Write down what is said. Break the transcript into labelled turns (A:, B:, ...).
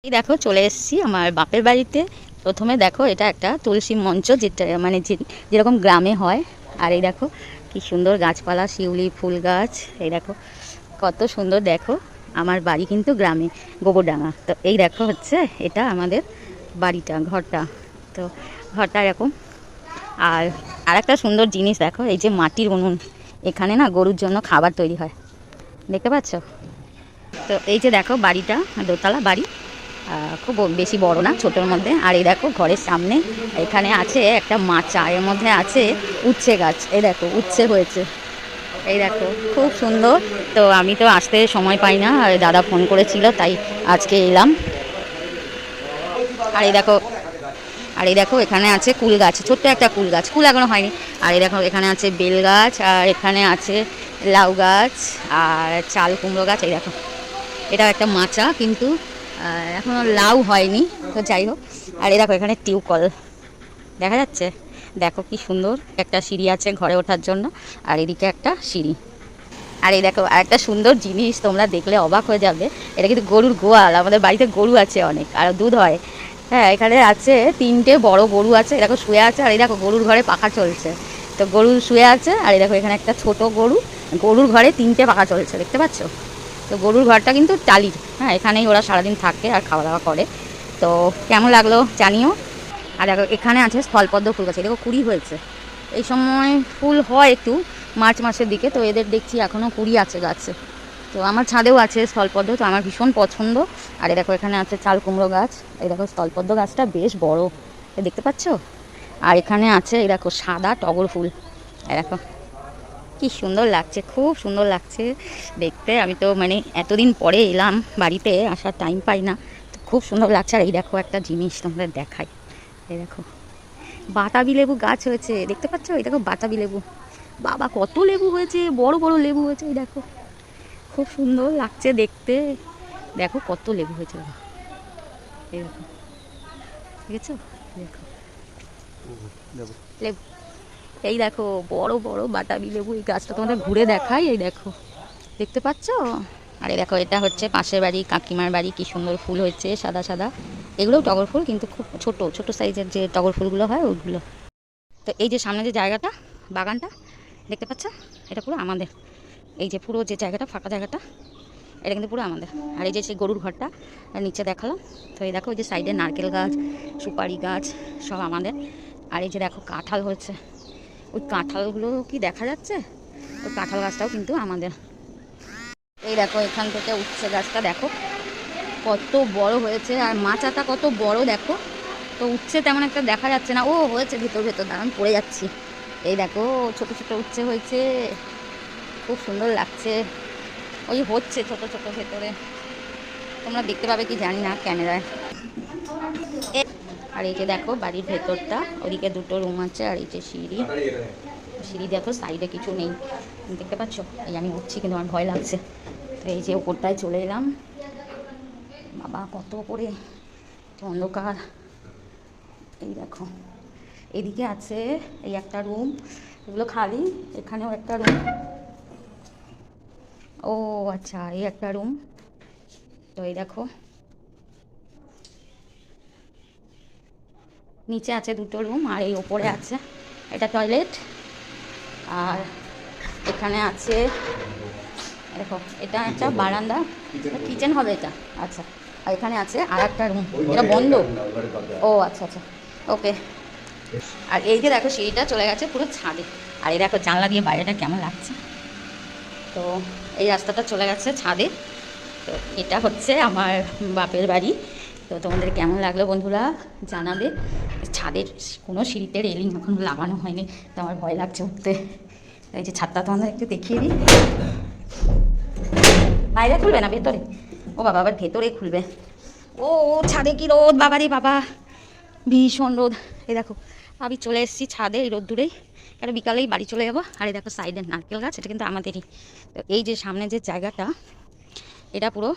A: এই দেখো চলে এসেছি আমার বাপের বাড়িতে। প্রথমে দেখো এটা একটা তুলসী মঞ্চ, যেটা মানে যেরকম গ্রামে হয়। আর এই দেখো কি সুন্দর গাছপালা, শিউলি ফুল গাছ। এই দেখো কত সুন্দর। দেখো আমার বাড়ি কিন্তু গ্রামে, গোবরডাঙ্গা। তো এই দেখো হচ্ছে এটা আমাদের বাড়িটা, ঘরটা। তো ঘরটা এরকম। আর আরেকটা সুন্দর জিনিস দেখো, এই যে মাটির উনুন, এখানে না গরুর জন্য খাবার তৈরি হয়, দেখতে পাচ্ছ? তো এই যে দেখো বাড়িটা, দোতলা বাড়ি, খুব বেশি বড় না, ছোটোর মধ্যে। আর এই দেখো ঘরের সামনে এখানে আছে একটা মাচা, এর মধ্যে আছে উচ্ছে গাছ। এই দেখো উচ্ছে হয়েছে, এই দেখো খুব সুন্দর। তো আমি তো আসতে সময় পাই না, আর দাদা ফোন করেছিল তাই আজকে এলাম। আর এই দেখো, আর এই দেখো এখানে আছে কুল গাছ, ছোট্ট একটা কুল গাছ, কুল এখনো হয়নি। আর এই দেখো এখানে আছে বেল গাছ, আর এখানে আছে লাউ গাছ আর চাল কুমড়ো গাছ। এই দেখো এটা একটা মাচা, কিন্তু এখনো লাউ হয়নি, তো যাই হোক। আর এই দেখো এখানে টিউবকল দেখা যাচ্ছে, দেখো কি সুন্দর। একটা সিঁড়ি আছে ঘরে ওঠার জন্য, আর এদিকে একটা সিঁড়ি। আর এই দেখো আর একটা সুন্দর জিনিস, তোমরা দেখলে অবাক হয়ে যাবে। এটা কিন্তু গরুর গোয়াল, আমাদের বাড়িতে গরু আছে অনেক, আর দুধ হয়। হ্যাঁ, এখানে আছে 3টে বড় গরু আছে, এই দেখো শুয়ে আছে। আর এই দেখো গরুর ঘরে পাখা চলছে, তো গরু শুয়ে আছে। আর এই দেখো এখানে একটা ছোট গরু, গরুর ঘরে 3টে পাখা চলছে, দেখতে পাচ্ছ? তো গরুর ঘরটা কিন্তু টালির। হ্যাঁ, এখানেই ওরা সারাদিন থাকে আর খাওয়া দাওয়া করে। তো কেমন লাগলো জানিও। আর দেখো এখানে আছে স্থলপদ্ম ফুল গাছ, দেখো কুড়ি হয়েছে। এই সময় ফুল হয় একটু মার্চ মাসের দিকে, তো এদের দেখছি এখনও কুড়ি আছে গাছে। তো আমার ছাদেও আছে স্থলপদ্ম, তো আমার ভীষণ পছন্দ। আর এই দেখো এখানে আছে চাল কুমড়ো গাছ। এই দেখো স্থলপদ্ম গাছটা বেশ বড়, দেখতে পাচ্ছ? আর এখানে আছে এই দেখো সাদা টগর ফুল। এই দেখো কি সুন্দর লাগছে, খুব সুন্দর লাগছে দেখতে। আমি তো মানে এতদিন পরে এলাম বাড়িতে, আসার টাইম পাই না, তো খুব সুন্দর লাগছে। আর এই দেখো একটা জিনিস তোমাদের দেখাই, এই দেখো বাতাবি লেবু গাছ হয়েছে, দেখতে পাচ্ছ? এই দেখো বাতাবি লেবু, বাবা কত লেবু হয়েছে, বড় বড় লেবু হয়েছে। এই দেখো খুব সুন্দর লাগছে দেখতে, দেখো কত লেবু হয়েছে বাবা। এই দেখো, দেখেছো? দেখো লেবু, এই দেখো বড় বড় বাতাবি লেবু। এই গাছটা তোমাদের ঘুরে দেখাই, এই দেখো দেখতে পাচ্ছ? আর এই দেখো এটা হচ্ছে পাশের বাড়ি কাকিমার বাড়ি, কি সুন্দর ফুল হয়েছে সাদা সাদা। এগুলোও টগর ফুল, কিন্তু খুব ছোট ছোট সাইজের যে টগর ফুলগুলো হয় ওইগুলো। তো এই যে সামনে যে জায়গাটা, বাগানটা দেখতে পাচ্ছ, এটা পুরো আমাদের। এই যে পুরো যে জায়গাটা, ফাঁকা জায়গাটা, এটা কিন্তু পুরো আমাদের। আর এই যে সেই গরুর ঘরটা নিচে দেখালাম। তো এই দেখো ওই যে সাইডে নারকেল গাছ, সুপারি গাছ, সব আমাদের। আর এই যে দেখো কাঁঠাল হয়েছে, ওই কাঁঠালগুলো কি দেখা যাচ্ছে? ওই কাঁঠাল গাছটাও কিন্তু আমাদের। এই দেখো এখান থেকে উচ্ছে গাছটা দেখো কত বড় হয়েছে, আর মাচাটা কত বড় দেখো। তো উচ্ছে তেমন একটা দেখা যাচ্ছে না, ও হয়েছে ভেতর ভেতর, দাঁড়ান পড়ে যাচ্ছি। এই দেখো ছোট ছোট উচ্ছে হয়েছে, খুব সুন্দর লাগছে। ওই হচ্ছে ছোট ছোট ভেতরে, তোমরা দেখতে পাবে কি জানি না ক্যামেরায়। আর এই যে দেখো বাড়ির ভেতরটা, ওদিকে 2টো রুম আছে, আর এই যে সিঁড়ি, সিঁড়ি দেখো সাইডে কিছু নেই, দেখতে পাচ্ছ? এই আমি উঠছি কিন্তু আমার ভয় লাগছে। তো এই যে ওপরটায় চলে এলাম, বাবা কত ওপরে, অন্ধকার। এই দেখো এদিকে আছে এই একটা রুম, এগুলো খালি, এখানেও একটা রুম। ও আচ্ছা, এই একটা রুম। তো এই দেখো নিচে আছে 2টো রুম, আর এই ওপরে আছে এটা টয়লেট। আর এখানে আছে দেখো এটা একটা বারান্দা, কিচেন হবে এটা। আচ্ছা, আর এখানে আছে আর একটা রুম, এটা বন্ধ। ও আচ্ছা আচ্ছা, ওকে। আর এই যে দেখো সিঁড়িটা চলে গেছে পুরো ছাদে। আর এই দেখো জানলা দিয়ে বাইরেটা কেমন লাগছে। তো এই রাস্তাটা চলে গেছে ছাদে। তো এটা হচ্ছে আমার বাপের বাড়ি। তো তোমাদের কেমন লাগলো বন্ধুরা জানাবে। ছাদের কোনো সিঁড়িতে রেলিং এখন লাগানো হয়নি, তো আমার ভয় লাগছে উঠতে। এই যে ছাদটা তোমাদের একটু দেখিয়ে দিই, বাইরে খুলবে না ভেতরে? ও বাবা আবার ভেতরে খুলবে। ও ছাদে কি রোদ বাবা রে বাবা, ভীষণ রোদ। এই দেখো আমি চলে এসেছি ছাদে এই রোদ্দুরেই, কারণ বিকালেই বাড়ি চলে যাবো। আর এই দেখো সাইডের নারকেল গাছ, এটা কিন্তু আমাদেরই। তো এই যে সামনে যে জায়গাটা, এটা পুরো